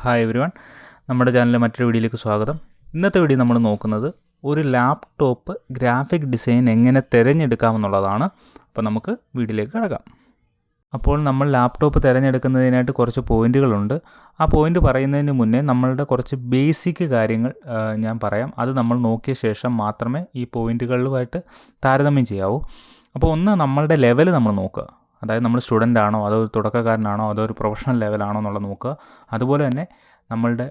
Hi every one, നമ്മുടെ ചാനലിലെ മറ്റൊരു വീഡിയോയിലേക്ക് സ്വാഗതം. ഇന്നത്തെ വീഡിയോ നമ്മൾ നോക്കുന്നത് ഒരു ലാപ്ടോപ്പ് ഗ്രാഫിക് ഡിസൈൻ എങ്ങനെ തിരഞ്ഞെടുക്കാമെന്നുള്ളതാണ്. അപ്പോൾ നമുക്ക് വീഡിയോയിലേക്ക് കിടക്കാം. അപ്പോൾ നമ്മൾ ലാപ്ടോപ്പ് തിരഞ്ഞെടുക്കുന്നതിനായിട്ട് കുറച്ച് പോയിന്റുകളുണ്ട്. ആ പോയിന്റ് പറയുന്നതിന് മുന്നേ നമ്മളുടെ കുറച്ച് ബേസിക് കാര്യങ്ങൾ ഞാൻ പറയാം. അത് നമ്മൾ നോക്കിയ ശേഷം മാത്രമേ ഈ പോയിന്റുകളുമായിട്ട് താരതമ്യം ചെയ്യാവൂ. അപ്പോൾ ഒന്ന്, നമ്മളുടെ ലെവൽ നമ്മൾ നോക്കുക. അതായത് നമ്മൾ സ്റ്റുഡൻ്റ് ആണോ, അതോ ഒരു തുടക്കക്കാരനാണോ, അതോ ഒരു പ്രൊഫഷണൽ ലെവലാണോ എന്നുള്ളത് നോക്കുക. അതുപോലെ തന്നെ നമ്മളുടെ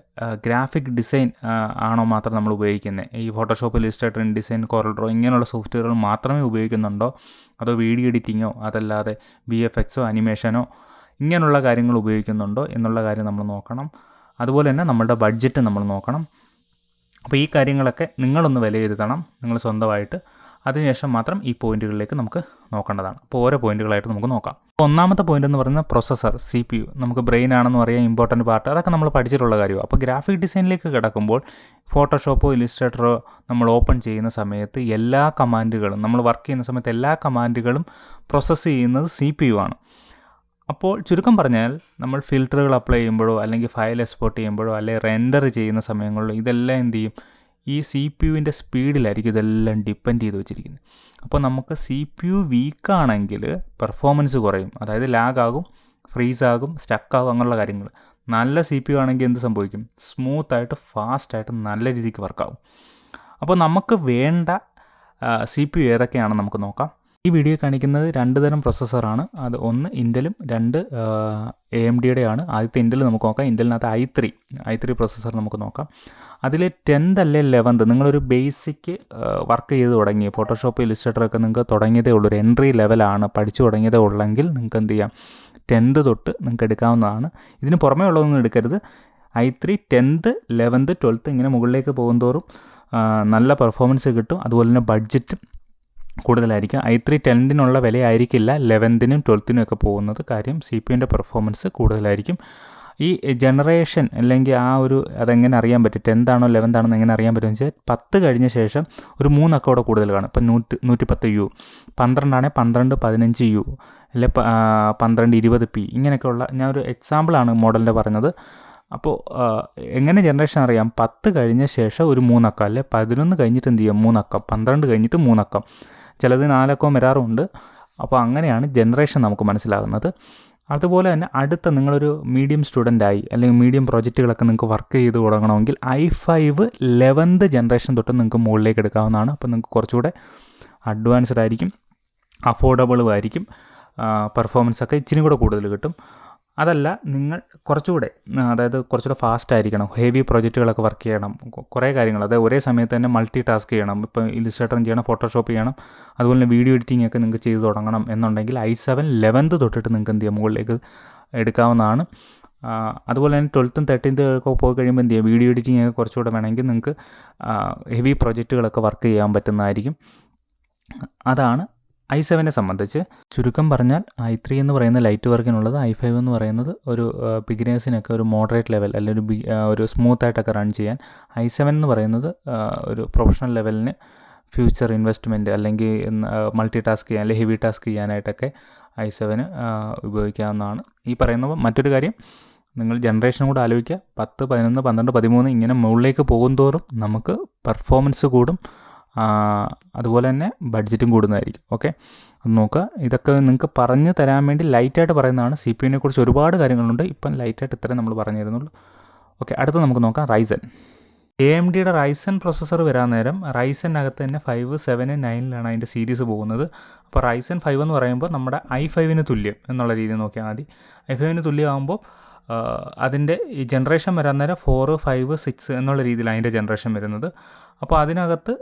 ഗ്രാഫിക് ഡിസൈൻ ആണോ മാത്രം നമ്മൾ ഉപയോഗിക്കുന്നത്, ഈ Photoshop, Illustrator, InDesign, Corel Draw ഇങ്ങനെയുള്ള സോഫ്റ്റ്വെയറുകൾ മാത്രമേ ഉപയോഗിക്കുന്നുണ്ടോ, അതോ വീഡിയോ എഡിറ്റിങ്ങോ അതല്ലാതെ VFX അനിമേഷനോ ഇങ്ങനെയുള്ള കാര്യങ്ങൾ ഉപയോഗിക്കുന്നുണ്ടോ എന്നുള്ള കാര്യം നമ്മൾ നോക്കണം. അതുപോലെ തന്നെ നമ്മളുടെ ബഡ്ജറ്റ് നമ്മൾ നോക്കണം. അപ്പോൾ ഈ കാര്യങ്ങളൊക്കെ നിങ്ങളൊന്ന് വിലയിരുത്തണം നിങ്ങൾ സ്വന്തമായിട്ട്. അതിനുശേഷം മാത്രം ഈ പോയിന്റുകളിലേക്ക് നമുക്ക് നോക്കേണ്ടതാണ്. അപ്പോൾ ഓരോ പോയിന്റുകളായിട്ട് നമുക്ക് നോക്കാം. ഒന്നാമത്തെ പോയിന്റ് എന്ന് പറയുന്നത് പ്രൊസസ്സർ, CPU. നമുക്ക് ബ്രെയിൻ ആണെന്ന് പറയാം, ഇമ്പോർട്ടൻറ്റ് പാർട്ട്, അതൊക്കെ നമ്മൾ പഠിച്ചിട്ടുള്ള കാര്യമാണ്. അപ്പോൾ ഗ്രാഫിക് ഡിസൈനിലേക്ക് കിടക്കുമ്പോൾ ഫോട്ടോഷോപ്പോ ഇല്ലസ്ട്രേറ്ററോ നമ്മൾ ഓപ്പൺ ചെയ്യുന്ന സമയത്ത് എല്ലാ കമാൻഡുകളും, നമ്മൾ വർക്ക് ചെയ്യുന്ന സമയത്ത് എല്ലാ കമാൻഡുകളും പ്രോസസ്സ് ചെയ്യുന്നത് CPU ആണ്. അപ്പോൾ ചുരുക്കം പറഞ്ഞാൽ നമ്മൾ ഫിൽറ്ററുകൾ അപ്ലൈ ചെയ്യുമ്പോഴോ അല്ലെങ്കിൽ ഫയൽ എക്സ്പോർട്ട് ചെയ്യുമ്പോഴോ അല്ലെങ്കിൽ റെൻഡർ ചെയ്യുന്ന സമയങ്ങളിലോ ഇതെല്ലാം എന്ത് ചെയ്യും, ഈ CPUവിൻ്റെ സ്പീഡിലായിരിക്കും ഇതെല്ലാം ഡിപ്പെൻഡ് ചെയ്ത് വെച്ചിരിക്കുന്നത്. അപ്പോൾ നമുക്ക് CPU വീക്കാണെങ്കിൽ പെർഫോമൻസ് കുറയും, അതായത് ലാഗാകും, ഫ്രീസാകും, സ്റ്റക്കാകും, അങ്ങനെയുള്ള കാര്യങ്ങൾ. നല്ല CPU ആണെങ്കിൽ എന്ത് സംഭവിക്കും, സ്മൂത്തായിട്ട് ഫാസ്റ്റായിട്ട് നല്ല രീതിക്ക് വർക്കാകും. അപ്പോൾ നമുക്ക് വേണ്ട CPU ഏതൊക്കെയാണെന്ന് നമുക്ക് നോക്കാം. ഈ വീഡിയോ കാണിക്കുന്നത് 2 തരം പ്രൊസസ്സറാണ്. അത് ഒന്ന് ഇൻ്റലും 2 AMDയുടെയാണ്. ആദ്യത്തെ ഇൻ്റൽ നമുക്ക് നോക്കാം. ഇൻ്റലിനകത്ത് i3 പ്രൊസസ്സർ നമുക്ക് നോക്കാം. അതിൽ 10th അല്ലെ 11th നിങ്ങളൊരു ബേസിക് വർക്ക് ചെയ്ത് തുടങ്ങി, ഫോട്ടോഷോപ്പ്, ഇല്ലസ്ട്രേറ്ററൊക്കെ നിങ്ങൾക്ക് തുടങ്ങിയതേ ഉള്ളൂ, ഒരു എൻട്രി ലെവലാണ്, പഠിച്ചു തുടങ്ങിയതേ ഉള്ളെങ്കിൽ നിങ്ങൾക്ക് എന്ത് ചെയ്യാം, 10th തൊട്ട് നിങ്ങൾക്ക് എടുക്കാവുന്നതാണ്. ഇതിന് പുറമേ ഉള്ളതൊന്നും എടുക്കരുത്. i3 10th 11th 12th ഇങ്ങനെ മുകളിലേക്ക് പോകുന്തോറും നല്ല പെർഫോമൻസ് കിട്ടും. അതുപോലെ തന്നെ ബഡ്ജറ്റും കൂടുതലായിരിക്കും. i3 10th വില ആയിരിക്കില്ല 11th 12th ഒക്കെ പോകുന്നത്. കാര്യം CPUവിൻ്റെ പെർഫോമൻസ് കൂടുതലായിരിക്കും. ഈ ജനറേഷൻ അല്ലെങ്കിൽ ആ ഒരു അതെങ്ങനെ അറിയാൻ പറ്റും, 10th ആണോ 11th ആണോ എങ്ങനെ അറിയാൻ പറ്റുമെന്ന് വെച്ചാൽ 10 കഴിഞ്ഞ ശേഷം ഒരു 3 അക്കോടെ കൂടുതൽ കാണും. ഇപ്പം 110U, 12 ആണെങ്കിൽ 12 15U, അല്ലെ 12 20P ഇങ്ങനെയൊക്കെയുള്ള, ഞാൻ ഒരു എക്സാമ്പിളാണ് മോഡലിൻ്റെ പറഞ്ഞത്. അപ്പോൾ എങ്ങനെ ജനറേഷൻ അറിയാം, 10 കഴിഞ്ഞ ശേഷം ഒരു 3 അക്കം, അല്ലെ 11 കഴിഞ്ഞിട്ട് എന്ത് ചെയ്യും 3 അക്കം, 12 കഴിഞ്ഞിട്ട് 3 അക്കം, ചിലത് 4 അക്കവും വരാറുണ്ട്. അപ്പോൾ അങ്ങനെയാണ് ജനറേഷൻ നമുക്ക് മനസ്സിലാകുന്നത്. അതുപോലെ തന്നെ അടുത്ത നിങ്ങളൊരു മീഡിയം സ്റ്റുഡൻ്റായി അല്ലെങ്കിൽ മീഡിയം പ്രോജക്റ്റുകളൊക്കെ നിങ്ങൾക്ക് വർക്ക് ചെയ്ത് തുടങ്ങണമെങ്കിൽ i5 11th ജനറേഷൻ തൊട്ട് നിങ്ങൾക്ക് മുകളിലേക്ക് എടുക്കാവുന്നതാണ്. അപ്പോൾ നിങ്ങൾക്ക് കുറച്ചുകൂടെ അഡ്വാൻസ്ഡ് ആയിരിക്കും, അഫോർഡബിളും ആയിരിക്കും, പെർഫോമൻസൊക്കെ ഇച്ചിരി കൂടെ കൂടുതൽ കിട്ടും. അതല്ല, നിങ്ങൾ കുറച്ചുകൂടെ, അതായത് കുറച്ചുകൂടെ ഫാസ്റ്റ് ആയിരിക്കണം, ഹെവി പ്രോജക്റ്റുകളൊക്കെ വർക്ക് ചെയ്യണം, കുറേ കാര്യങ്ങൾ, അതായത് ഒരേ സമയത്ത് തന്നെ മൾട്ടി ടാസ്ക് ചെയ്യണം, ഇപ്പോൾ ഇല്ലസ്ട്രേറ്ററും ചെയ്യണം, ഫോട്ടോഷോപ്പ് ചെയ്യണം, അതുപോലെ തന്നെ വീഡിയോ എഡിറ്റിംഗ് ഒക്കെ നിങ്ങൾക്ക് ചെയ്ത് തുടങ്ങണം എന്നുണ്ടെങ്കിൽ i7 11th തൊട്ടിട്ട് നിങ്ങൾക്ക് എന്ത് ചെയ്യാം, മുകളിലേക്ക് എടുക്കാവുന്നതാണ്. അതുപോലെ തന്നെ 12th 13th ഒക്കെ പോയി കഴിയുമ്പോൾ എന്ത് ചെയ്യുക, വീഡിയോ എഡിറ്റിംഗ് ഒക്കെ കുറച്ചുകൂടെ വേണമെങ്കിൽ നിങ്ങൾക്ക് ഹെവി പ്രോജക്റ്റുകളൊക്കെ വർക്ക് ചെയ്യാൻ പറ്റുന്നതായിരിക്കും. അതാണ് i7നെ സംബന്ധിച്ച്. ചുരുക്കം പറഞ്ഞാൽ i3 എന്ന് പറയുന്ന ലൈറ്റ് വർക്കിനുള്ളത്, i5 എന്ന് പറയുന്നത് ഒരു ബിഗിനേഴ്സിനൊക്കെ ഒരു മോഡറേറ്റ് ലെവൽ അല്ലെങ്കിൽ ഒരു സ്മൂത്തായിട്ടൊക്കെ റൺ ചെയ്യാൻ, i7 എന്ന് പറയുന്നത് ഒരു പ്രൊഫഷണൽ ലെവലിന് ഫ്യൂച്ചർ ഇൻവെസ്റ്റ്മെൻറ്റ് അല്ലെങ്കിൽ മൾട്ടി ടാസ്ക് ചെയ്യാൻ അല്ലെങ്കിൽ ഹെവി ടാസ്ക് ചെയ്യാനായിട്ടൊക്കെ i7 ഉപയോഗിക്കാവുന്നതാണ്. ഈ പറയുന്ന മറ്റൊരു കാര്യം, നിങ്ങൾ ജനറേഷൻ കൂടെ ആലോചിക്കുക. 10 11 12 13 ഇങ്ങനെ മുകളിലേക്ക് പോകുന്തോറും നമുക്ക് പെർഫോമൻസ് കൂടും, അതുപോലെ തന്നെ ബഡ്ജറ്റും കൂടുന്നതായിരിക്കും. ഓക്കെ, അത് നോക്കുക. ഇതൊക്കെ നിങ്ങൾക്ക് പറഞ്ഞു തരാൻ വേണ്ടി ലൈറ്റായിട്ട് പറയുന്നതാണ്. CPUവിനെ കുറിച്ച് ഒരുപാട് കാര്യങ്ങളുണ്ട്, ഇപ്പം ലൈറ്റായിട്ട് ഇത്രയും നമ്മൾ പറഞ്ഞു തരുന്നുള്ളൂ. ഓക്കെ, അടുത്ത് നമുക്ക് നോക്കാം റൈസൻ. AMDയുടെ റൈസൻ പ്രൊസസ്സർ വരാൻ നേരം റൈസനകത്ത് തന്നെ 5 7 9 അതിൻ്റെ സീരീസ് പോകുന്നത്. അപ്പോൾ റൈസൻ 5 എന്ന് പറയുമ്പോൾ നമ്മുടെ i5ന് തുല്യം എന്നുള്ള രീതിയിൽ നോക്കിയാൽ മതി. i5ന് തുല്യമാകുമ്പോൾ അതിൻ്റെ ഈ ജനറേഷൻ വരാൻ നേരം 4 5 6 എന്നുള്ള രീതിയിലാണ് അതിൻ്റെ ജനറേഷൻ വരുന്നത്. അപ്പോൾ അതിനകത്ത്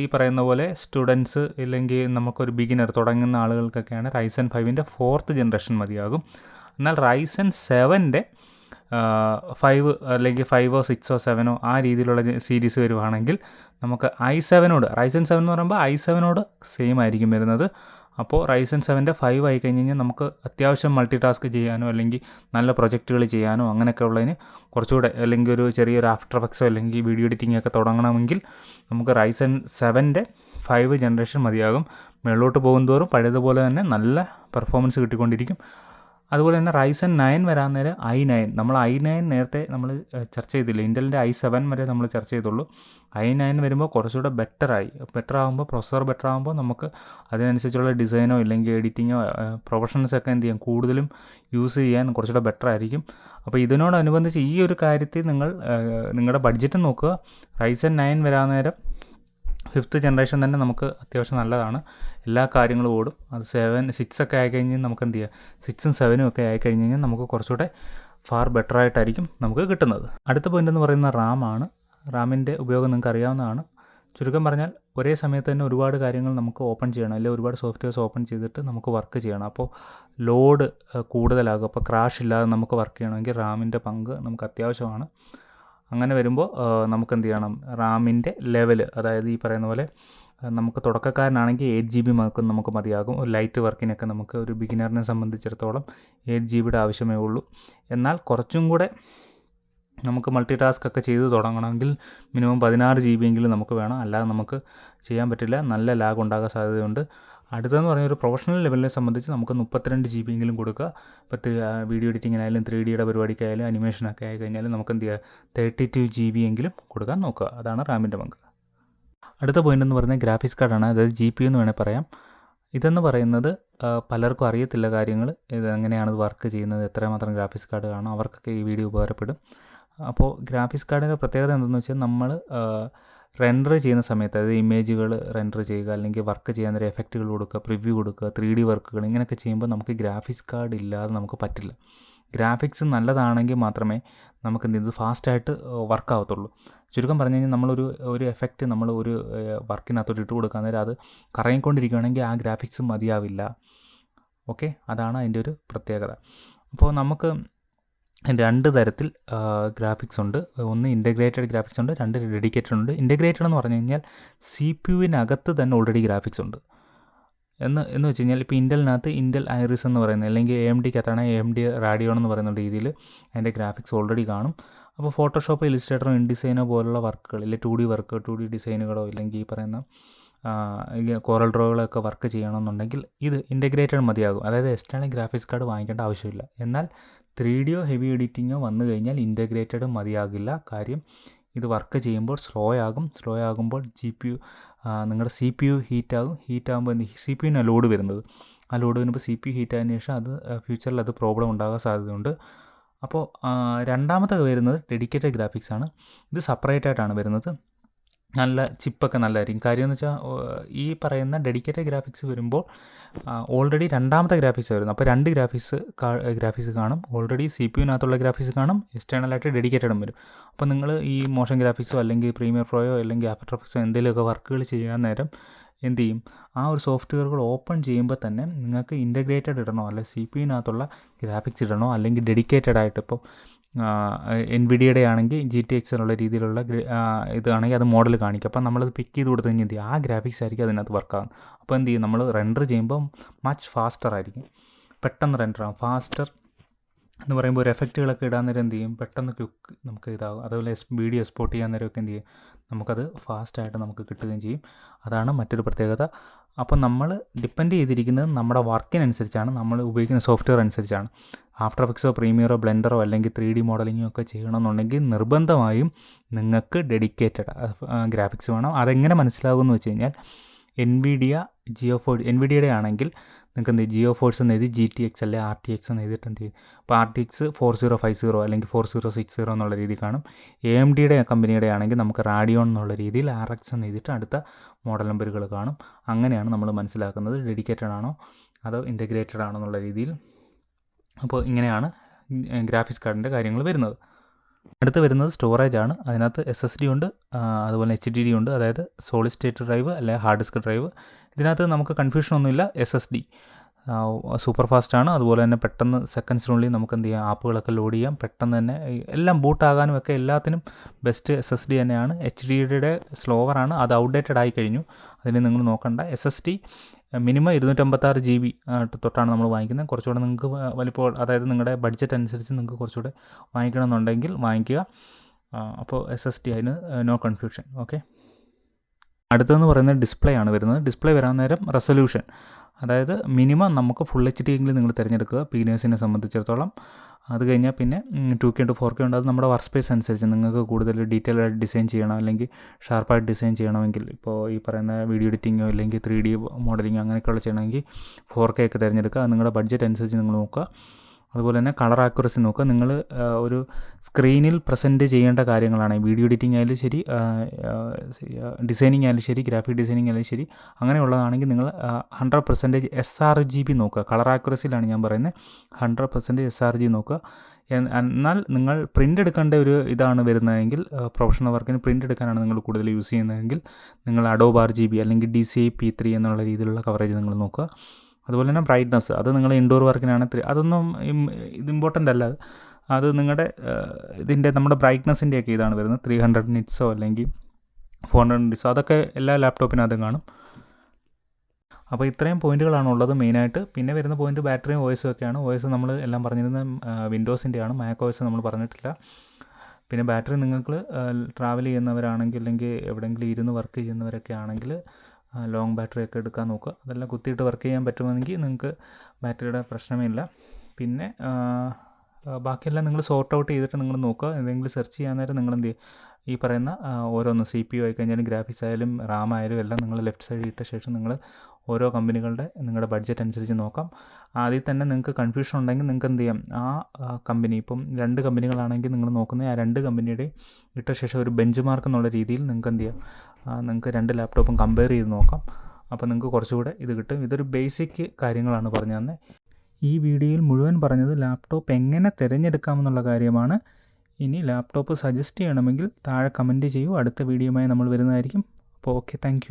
ഈ പറയുന്ന പോലെ സ്റ്റുഡൻസ് ഇല്ലെങ്കിൽ നമുക്കൊരു ബിഗിനർ തുടങ്ങുന്ന ആളുകൾക്കൊക്കെയാണ് റൈസൻ 5ൻ്റെ 4th ജനറേഷൻ മതിയാകും. എന്നാൽ റൈസൻ 7ൻ്റെ 5 അല്ലെങ്കിൽ 5 6 7 ആ രീതിയിലുള്ള സീരീസ് വരുവാണെങ്കിൽ നമുക്ക് i7നോട്, റൈസൻ 7 എന്ന് പറയുമ്പോൾ i7നോട് സെയിം ആയിരിക്കും വരുന്നത്. അപ്പോൾ റൈസൻ 7ൻ്റെ 5 ആയി കഴിഞ്ഞ് കഴിഞ്ഞാൽ നമുക്ക് അത്യാവശ്യം മൾട്ടി ടാസ്ക് ചെയ്യാനോ അല്ലെങ്കിൽ നല്ല പ്രൊജക്റ്റുകൾ ചെയ്യാനോ അങ്ങനെയൊക്കെ ഉള്ളതിന് കുറച്ചുകൂടെ, അല്ലെങ്കിൽ ഒരു ചെറിയൊരു ആഫ്റ്റർ എഫക്ട്സോ അല്ലെങ്കിൽ വീഡിയോ എഡിറ്റിംഗ് ഒക്കെ തുടങ്ങണമെങ്കിൽ നമുക്ക് റൈസൻ 7ൻ്റെ 5 ജനറേഷൻ മതിയാകും. മുകളിലോട്ട് പോകുന്തോറും പഴയതുപോലെ തന്നെ നല്ല പെർഫോമൻസ് കിട്ടിക്കൊണ്ടിരിക്കും. അതുപോലെ തന്നെ Ryzen 9 വരാൻ നേരം i9 നമ്മൾ i9 നേരത്തെ നമ്മൾ ചർച്ച ചെയ്തില്ല. ഇൻ്റലിൻ്റെ i7 വരെ നമ്മൾ ചർച്ച ചെയ്തുള്ളൂ. i9 വരുമ്പോൾ കുറച്ചുകൂടെ ബെറ്റർ ആകുമ്പോൾ പ്രോസസ്സർ ബെറ്റർ ആകുമ്പോൾ നമുക്ക് അതിനനുസരിച്ചുള്ള ഡിസൈനോ ഇല്ലെങ്കിൽ എഡിറ്റിങ്ങോ പ്രൊഫഷണൽസൊക്കെ എന്ത് ചെയ്യാം കൂടുതലും യൂസ് ചെയ്യാൻ കുറച്ചുകൂടെ ബെറ്റർ ആയിരിക്കും. അപ്പോൾ ഇതിനോടനുബന്ധിച്ച് ഈ ഒരു കാര്യത്തിൽ നിങ്ങൾ നിങ്ങളുടെ ബഡ്ജറ്റ് നോക്കുക. Ryzen 9 വരാൻ നേരം 5th ജനറേഷൻ തന്നെ നമുക്ക് അത്യാവശ്യം നല്ലതാണ്. എല്ലാ കാര്യങ്ങളും ഓടും. അത് 6 ഒക്കെ ആയിക്കഴിഞ്ഞാൽ നമുക്ക് എന്ത് ചെയ്യാം 6ഉം 7ഉം ഒക്കെ ആയിക്കഴിഞ്ഞ് കഴിഞ്ഞാൽ നമുക്ക് കുറച്ചുകൂടെ ഫാർ ബെറ്റർ ആയിട്ടായിരിക്കും നമുക്ക് കിട്ടുന്നത്. അടുത്ത പോയിൻ്റ് എന്ന് പറയുന്നത് റാമാണ്. റാമിൻ്റെ ഉപയോഗം നിങ്ങൾക്ക് അറിയാവുന്നതാണ്. ചുരുക്കം പറഞ്ഞാൽ ഒരേ സമയത്ത് തന്നെ ഒരുപാട് കാര്യങ്ങൾ നമുക്ക് ഓപ്പൺ ചെയ്യണം, അല്ലെങ്കിൽ ഒരുപാട് സോഫ്റ്റ്വെയർസ് ഓപ്പൺ ചെയ്തിട്ട് നമുക്ക് വർക്ക് ചെയ്യണം. അപ്പോൾ ലോഡ് കൂടുതലാകും. അപ്പോൾ ക്രാഷ് ഇല്ലാതെ നമുക്ക് വർക്ക് ചെയ്യണമെങ്കിൽ റാമിൻ്റെ പങ്ക് നമുക്ക് അത്യാവശ്യമാണ്. അങ്ങനെ വരുമ്പോൾ നമുക്ക് എന്ത് ചെയ്യണം, റാമിൻ്റെ ലെവൽ, അതായത് ഈ പറയുന്ന പോലെ നമുക്ക് തുടക്കക്കാരനാണെങ്കിൽ 8 GB നമുക്ക് മതിയാകും. ഒരു ലൈറ്റ് വർക്കിനൊക്കെ നമുക്ക് ഒരു ബിഗിനറിനെ സംബന്ധിച്ചിടത്തോളം 8 GB ആവശ്യമേ ഉള്ളൂ. എന്നാൽ കുറച്ചും കൂടെ നമുക്ക് മൾട്ടി ടാസ്ക് ഒക്കെ ചെയ്ത് തുടങ്ങണമെങ്കിൽ മിനിമം 16 GB എങ്കിലും നമുക്ക് വേണം. അല്ലാതെ നമുക്ക് ചെയ്യാൻ പറ്റില്ല, നല്ല ലാഗ് ഉണ്ടാകാൻ സാധ്യതയുണ്ട്. അടുത്തതെന്ന് പറഞ്ഞാൽ ഒരു പ്രൊഫഷണൽ ലെവലിനെ സംബന്ധിച്ച് നമുക്ക് 32 GB എങ്കിലും കൊടുക്കുക. ഇപ്പോൾ വീഡിയോ എഡിറ്റിങ്ങിനായാലും 3Dയുടെ പരിപാടിക്കായാലും അനിമേഷനൊക്കെ ആയി കഴിഞ്ഞാൽ നമുക്ക് എന്ത് ചെയ്യുക 32 GB എങ്കിലും കൊടുക്കാൻ നോക്കുക. അതാണ് റാമിൻ്റെ പങ്ക്. അടുത്ത പോയിൻ്റ് എന്ന് പറയുന്നത് ഗ്രാഫിക്സ് കാർഡാണ്, അതായത് GPU എന്ന് വേണേൽ പറയാം. ഇതെന്ന് പറയുന്നത് പലർക്കും അറിയത്തില്ല കാര്യങ്ങൾ, ഇത് എങ്ങനെയാണ് വർക്ക് ചെയ്യുന്നത്, എത്രമാത്രം ഗ്രാഫിക്സ് കാർഡ് കാണും, അവർക്കൊക്കെ ഈ വീഡിയോ ഉപകാരപ്പെടും. അപ്പോൾ ഗ്രാഫിക്സ് കാർഡിൻ്റെ പ്രത്യേകത എന്തെന്ന് വെച്ചാൽ നമ്മൾ റെൻഡർ ചെയ്യുന്ന സമയത്ത്, അതായത് ഇമേജുകൾ റെൻഡർ ചെയ്യുക, അല്ലെങ്കിൽ വർക്ക് ചെയ്യാൻ നേരം എഫക്റ്റുകൾ കൊടുക്കുക, പ്രിവ്യൂ കൊടുക്കുക, 3D വർക്കുകൾ ഇങ്ങനെയൊക്കെ ചെയ്യുമ്പോൾ നമുക്ക് ഗ്രാഫിക്സ് കാർഡ് ഇല്ലാതെ നമുക്ക് പറ്റില്ല. ഗ്രാഫിക്സ് നല്ലതാണെങ്കിൽ മാത്രമേ നമുക്ക് ഇത് ഫാസ്റ്റായിട്ട് വർക്കാവത്തുള്ളൂ. ചുരുക്കം പറഞ്ഞു കഴിഞ്ഞാൽ ഒരു എഫക്റ്റ് നമ്മൾ ഒരു വർക്കിനകത്തോട്ട് ഇട്ട് കൊടുക്കാൻ നേരം അത് കറങ്ങിക്കൊണ്ടിരിക്കുകയാണെങ്കിൽ ആ ഗ്രാഫിക്സ് മതിയാവില്ല. ഓക്കെ, അതാണ് അതിൻ്റെ ഒരു പ്രത്യേകത. അപ്പോൾ നമുക്ക് 2 തരത്തിൽ ഗ്രാഫിക്സ് ഉണ്ട്. ഒന്ന് ഇൻ്റഗ്രേറ്റഡ് ഗ്രാഫിക്സ് ഉണ്ട്, 2 ഡെഡിക്കേറ്റഡ് ഉണ്ട്. ഇൻ്റഗ്രേറ്റഡ് എന്ന് പറഞ്ഞു കഴിഞ്ഞാൽ CPUവിനകത്ത് തന്നെ ഓൾറെഡി ഗ്രാഫിക്സ് ഉണ്ട് എന്ന് വെച്ച് കഴിഞ്ഞാൽ ഇപ്പോൾ ഇൻ്റലിനകത്ത് ഇൻ്റൽ ഐറിസ് എന്ന് പറയുന്നത്, അല്ലെങ്കിൽ AMDക്കകത്താണ് AMD റാഡിയോൺ എന്ന് പറയുന്ന രീതിയിൽ അതിൻ്റെ ഗ്രാഫിക്സ് ഓൾറെഡി കാണും. അപ്പോൾ ഫോട്ടോഷോപ്പ്, ഇലിസ്ട്രേറ്ററോ, ഇൻഡിസൈനോ പോലുള്ള വർക്കുകൾ, അല്ലെങ്കിൽ 2D വർക്ക്, 2D ഡിസൈനുകളോ, ഇല്ലെങ്കിൽ ഈ പറയുന്ന കോറൽ ഡ്രോകളൊക്കെ വർക്ക് ചെയ്യണമെന്നുണ്ടെങ്കിൽ ഇത് ഇൻ്റഗ്രേറ്റഡ് മതിയാകും. അതായത് എക്സ്റ്റേണൽ ഗ്രാഫിക്സ് കാർഡ് വാങ്ങിക്കേണ്ട ആവശ്യമില്ല. എന്നാൽ 3Dയോ ഹെവി എഡിറ്റിങ്ങോ വന്നു കഴിഞ്ഞാൽ ഇൻ്റഗ്രേറ്റഡ് മതിയാകില്ല. കാര്യം ഇത് വർക്ക് ചെയ്യുമ്പോൾ സ്ലോ ആകുമ്പോൾ നിങ്ങളുടെ CPU ഹീറ്റാകുമ്പോൾ CPUവിനാണ് ലോഡ് വരുന്നത്. ആ ലോഡ് വരുമ്പോൾ CPU ഹീറ്റായതിനു ശേഷം അത് ഫ്യൂച്ചറിൽ അത് പ്രോബ്ലം ഉണ്ടാകാൻ സാധ്യതയുണ്ട്. അപ്പോൾ രണ്ടാമത്തെ വരുന്നത് ഡെഡിക്കേറ്റഡ് ഗ്രാഫിക്സ് ആണ്. ഇത് സെപ്പറേറ്റ് ആയിട്ടാണ് വരുന്നത്. നല്ല ചിപ്പൊക്കെ നല്ലതായിരിക്കും. കാര്യം എന്ന് വെച്ചാൽ ഈ പറയുന്ന ഡെഡിക്കേറ്റഡ് ഗ്രാഫിക്സ് വരുമ്പോൾ ഓൾറെഡി രണ്ടാമത്തെ ഗ്രാഫിക്സ് വരുന്നത്. അപ്പോൾ 2 ഗ്രാഫിക്സ് കാണും. ഓൾറെഡി CPUവിനകത്തുള്ള ഗ്രാഫിക്സ് കാണും, എക്സ്റ്റേണലായിട്ട് ഡെഡിക്കേറ്റഡും വരും. അപ്പോൾ നിങ്ങൾ ഈ മോഷൻ ഗ്രാഫിക്സോ അല്ലെങ്കിൽ പ്രീമിയർ പ്രോയോ അല്ലെങ്കിൽ ആഫ്റ്റർ എഫക്ട്സോ എന്തെങ്കിലുമൊക്കെ വർക്കുകൾ ചെയ്യാൻ നേരം എന്ത് ചെയ്യും, ആ ഒരു സോഫ്റ്റ്വെയറുകൾ ഓപ്പൺ ചെയ്യുമ്പോൾ തന്നെ നിങ്ങൾക്ക് ഇൻ്റഗ്രേറ്റഡ് ഇടണോ, അല്ലെങ്കിൽ CPUവിനകത്തുള്ള ഗ്രാഫിക്സ് ഇടണോ, അല്ലെങ്കിൽ ഡെഡിക്കേറ്റഡ് ആയിട്ട് ഇപ്പോൾ NVIDIAയുടെ ആണെങ്കിൽ GTX എന്നുള്ള രീതിയിലുള്ള ഇതാണെങ്കിൽ അത് മോഡൽ കാണിക്കും. അപ്പോൾ നമ്മളത് പിക്ക് ചെയ്ത് കൊടുത്തു കഴിഞ്ഞാൽ എന്ത് ചെയ്യും, ആ ഗ്രാഫിക്സ് ആയിരിക്കും അതിനകത്ത് വർക്കാകും. അപ്പോൾ എന്ത് ചെയ്യും, നമ്മൾ റെൻഡർ ചെയ്യുമ്പോൾ മച്ച് ഫാസ്റ്റർ ആയിരിക്കും, പെട്ടെന്ന് റെൻഡർ ആകും. ഫാസ്റ്റർ എന്ന് പറയുമ്പോൾ ഒരു എഫക്റ്റുകളൊക്കെ ഇടാൻ നേരം എന്ത് ചെയ്യും, പെട്ടെന്ന് ക്വിക്ക് നമുക്ക് ഇതാകും. അതുപോലെ വീഡിയോ എക്സ്പോർട്ട് ചെയ്യാൻ നേരമൊക്കെ എന്ത് ചെയ്യും, നമുക്കത് ഫാസ്റ്റായിട്ട് നമുക്ക് കിട്ടുകയും ചെയ്യും. അതാണ് മറ്റൊരു പ്രത്യേകത. അപ്പോൾ നമ്മൾ ഡിപ്പെൻഡ് ചെയ്തിരിക്കുന്നത് നമ്മുടെ വർക്കിനനുസരിച്ചാണ്, നമ്മൾ ഉപയോഗിക്കുന്ന സോഫ്റ്റ്വെയർ അനുസരിച്ചാണ്. ആഫ്റ്റർ എഫക്ട്സോ പ്രീമിയറോ ബ്ലെൻഡറോ അല്ലെങ്കിൽ 3D മോഡലിങ്ങോ ഒക്കെ ചെയ്യണമെന്നുണ്ടെങ്കിൽ നിർബന്ധമായും നിങ്ങൾക്ക് ഡെഡിക്കേറ്റഡ് ഗ്രാഫിക്സ് വേണം. അതെങ്ങനെ മനസ്സിലാകുമെന്ന് വെച്ച് കഴിഞ്ഞാൽ NVIDIAയുടെ ആണെങ്കിൽ നിങ്ങൾക്ക് എന്ത് ചെയ്യും, GeForce എന്ന് എഴുതി GTX അല്ലെ RTX എന്ന് എഴുതിയിട്ട് എന്ത് ചെയ്യും, ഇപ്പോൾ RTX 4050 അല്ലെങ്കിൽ 4060 എന്നുള്ള രീതി കാണും. AMDയുടെ കമ്പനിയുടെ ആണെങ്കിൽ നമുക്ക് റാഡിയോൺ എന്നുള്ള രീതിയിൽ RX എന്ന് എഴുതിയിട്ട് അടുത്ത മോഡൽ നമ്പറുകൾ കാണും. അങ്ങനെയാണ് നമ്മൾ മനസ്സിലാക്കുന്നത് ഡെഡിക്കേറ്റഡ് ആണോ അതോ ഇൻ്റഗ്രേറ്റഡ് ആണോ എന്നുള്ള രീതിയിൽ. അപ്പോൾ ഇങ്ങനെയാണ് ഗ്രാഫിക്സ് കാർഡിൻ്റെ കാര്യങ്ങൾ വരുന്നത്. അടുത്ത് വരുന്നത് സ്റ്റോറേജ് ആണ്. അതിനകത്ത് SSD ഉണ്ട്, അതുപോലെ HDD ഉണ്ട്, അതായത് സോളിഡ് സ്റ്റേറ്റ് ഡ്രൈവ് അല്ലെങ്കിൽ ഹാർഡ് ഡിസ്ക് ഡ്രൈവ്. ഇതിനകത്ത് നമുക്ക് കൺഫ്യൂഷൻ ഒന്നുമില്ല. SSD സൂപ്പർ ഫാസ്റ്റാണ്. അതുപോലെ തന്നെ പെട്ടെന്ന് സെക്കൻഡ്സിനുള്ളിൽ നമുക്ക് എന്ത് ചെയ്യാം, ആപ്പുകളൊക്കെ ലോഡ് ചെയ്യാം, പെട്ടെന്ന് തന്നെ എല്ലാം ബൂട്ടാകാനും ഒക്കെ എല്ലാത്തിനും ബെസ്റ്റ് SSD തന്നെയാണ്. HDDയുടെ സ്ലോവറാണ്, അത് ഔട്ട്ഡേറ്റഡ് ആയി കഴിഞ്ഞു, അതിന് നിങ്ങൾ നോക്കണ്ട. SSD മിനിമം 256 GB തൊട്ടാണ് നമ്മൾ വാങ്ങിക്കുന്നത്. കുറച്ചുകൂടെ നിങ്ങൾക്ക് വലിപ്പം, അതായത് നിങ്ങളുടെ ബഡ്ജറ്റ് അനുസരിച്ച് നിങ്ങൾക്ക് കുറച്ചുകൂടെ വാങ്ങിക്കണമെന്നുണ്ടെങ്കിൽ വാങ്ങിക്കുക. അപ്പോൾ SSD അതിന് നോ കൺഫ്യൂഷൻ. ഓക്കെ, അടുത്തതെന്ന് പറയുന്നത് ഡിസ്പ്ലേ ആണ് വരുന്നത്. ഡിസ്പ്ലേ വരാൻ നേരം റെസൊല്യൂഷൻ, അതായത് മിനിമം നമുക്ക് ഫുൾ HD എങ്കിലും നിങ്ങൾ തിരഞ്ഞെടുക്കുക ബിഗിനേഴ്സിനെ സംബന്ധിച്ചിടത്തോളം. അത് കഴിഞ്ഞാൽ പിന്നെ 2K ഉണ്ട് 4K ഉണ്ട്. അത് നമ്മുടെ വർക്ക് സ്പേസ് അനുസരിച്ച് നിങ്ങൾക്ക് കൂടുതൽ ഡീറ്റെയിൽ ആയിട്ട് ഡിസൈൻ ചെയ്യണം അല്ലെങ്കിൽ ഷാർപ്പായിട്ട് ഡിസൈൻ ചെയ്യണമെങ്കിൽ, ഇപ്പോൾ ഈ പറയുന്ന വീഡിയോ എഡിറ്റിങ്ങോ അല്ലെങ്കിൽ 3D മോഡലിങ്ങോ അങ്ങനെയൊക്കെയുള്ള ചെയ്യണമെങ്കിൽ 4K ഒക്കെ തിരഞ്ഞെടുക്കുക. അത് നിങ്ങളുടെ ബഡ്ജറ്റ് അനുസരിച്ച് നിങ്ങൾ നോക്കുക. അതുപോലെ തന്നെ കളർ ആക്യുറസി നോക്കുക. നിങ്ങൾ ഒരു സ്ക്രീനിൽ പ്രസൻറ്റ് ചെയ്യേണ്ട കാര്യങ്ങളാണ് വീഡിയോ എഡിറ്റിംഗ് ആയാലും ശരി, ഡിസൈനിങ് ആയാലും ശരി, ഗ്രാഫിക് ഡിസൈനിങ് ആയാലും ശരി, അങ്ങനെയുള്ളതാണെങ്കിൽ നിങ്ങൾ 100% sRGB നോക്കുക. കളർ ആക്യുറസിയിലാണ് ഞാൻ പറയുന്നത്. 100% sRGB നോക്കുക. എന്നാൽ നിങ്ങൾ പ്രിൻ്റ് എടുക്കേണ്ട ഒരു ഇതാണ് വരുന്നതെങ്കിൽ, പ്രൊഫഷണൽ വർക്കിന് പ്രിൻ്റ് എടുക്കാനാണ് നിങ്ങൾ കൂടുതൽ യൂസ് ചെയ്യുന്നതെങ്കിൽ നിങ്ങൾ Adobe RGB അല്ലെങ്കിൽ DCI P3 എന്നുള്ള രീതിയിലുള്ള കവറേജ് നിങ്ങൾ നോക്കുക. അതുപോലെ തന്നെ ബ്രൈറ്റ്നസ്, അത് നിങ്ങൾ ഇൻഡോർ വർക്കിനാണ് അതൊന്നും ഇത് ഇമ്പോർട്ടൻ്റ് അല്ല. അത് നിങ്ങളുടെ നമ്മുടെ ബ്രൈറ്റ്നസിൻ്റെയൊക്കെ ഇതാണ് വരുന്നത്. 300 നിറ്റ്സോ അല്ലെങ്കിൽ 400 നിറ്റ്സോ അതൊക്കെ എല്ലാ ലാപ്ടോപ്പിനകത്തും കാണും. അപ്പോൾ ഇത്രയും പോയിന്റുകളാണ് ഉള്ളത് മെയിനായിട്ട്. പിന്നെ വരുന്ന പോയിന്റ് ബാറ്ററിയും OS ഒക്കെയാണ്. OS നമ്മൾ എല്ലാം പറഞ്ഞിരുന്നത് വിൻഡോസിൻ്റെയാണ്, മാക് OS നമ്മൾ പറഞ്ഞിട്ടില്ല. പിന്നെ ബാറ്ററി നിങ്ങൾക്ക് ട്രാവൽ ചെയ്യുന്നവരാണെങ്കിൽ അല്ലെങ്കിൽ എവിടെയെങ്കിലും ഇരുന്ന് വർക്ക് ചെയ്യുന്നവരൊക്കെ ആണെങ്കിൽ ലോങ് ബാറ്ററി ഒക്കെ എടുക്കാൻ നോക്കുക. അതെല്ലാം കുത്തിയിട്ട് വർക്ക് ചെയ്യാൻ പറ്റുമെങ്കിൽ നിങ്ങൾക്ക് ബാറ്ററിയുടെ പ്രശ്നമേ ഇല്ല. പിന്നെ ബാക്കിയെല്ലാം നിങ്ങൾ സോർട്ട് ഔട്ട് ചെയ്തിട്ട് നിങ്ങൾ നോക്കുക. എന്തെങ്കിലും സെർച്ച് ചെയ്യാൻ നേരം നിങ്ങൾ എന്ത് ചെയ്യുക, ഈ പറയുന്ന ഓരോന്ന് CPU ആയി കഴിഞ്ഞാലും ഗ്രാഫിക്സ് ആയാലും RAM ആയാലും എല്ലാം നിങ്ങൾ ലെഫ്റ്റ് സൈഡിൽ ഇട്ട ശേഷം നിങ്ങൾ ഓരോ കമ്പനികളുടെ നിങ്ങളുടെ ബഡ്ജറ്റ് അനുസരിച്ച് നോക്കാം. ആദ്യം തന്നെ നിങ്ങൾക്ക് കൺഫ്യൂഷൻ ഉണ്ടെങ്കിൽ നിങ്ങൾക്ക് എന്ത് ചെയ്യാം, ആ കമ്പനി ഇപ്പം 2 കമ്പനികളാണെങ്കിൽ നിങ്ങൾ നോക്കുന്നത് ആ 2 കമ്പനിയുടെയും ഇട്ട ശേഷം ഒരു ബെഞ്ച് മാർക്ക് എന്നുള്ള രീതിയിൽ നിങ്ങൾക്ക് എന്ത് ചെയ്യാം, നിങ്ങൾക്ക് 2 ലാപ്ടോപ്പും കമ്പയർ ചെയ്ത് നോക്കാം. അപ്പോൾ നിങ്ങൾക്ക് കുറച്ചുകൂടെ ഇത് കിട്ടും. ഇതൊരു ബേസിക് കാര്യങ്ങളാണ് പറഞ്ഞു തന്നെ. ഈ വീഡിയോയിൽ മുഴുവൻ പറഞ്ഞത് ലാപ്ടോപ്പ് എങ്ങനെ തിരഞ്ഞെടുക്കാമെന്നുള്ള കാര്യമാണ്. ഇനി ലാപ്ടോപ്പ് സജസ്റ്റ് ചെയ്യണമെങ്കിൽ താഴെ കമൻറ്റ് ചെയ്യൂ. അടുത്ത വീഡിയോയുമായി നമ്മൾ വരുന്നതായിരിക്കും. അപ്പോൾ ഓക്കെ, താങ്ക്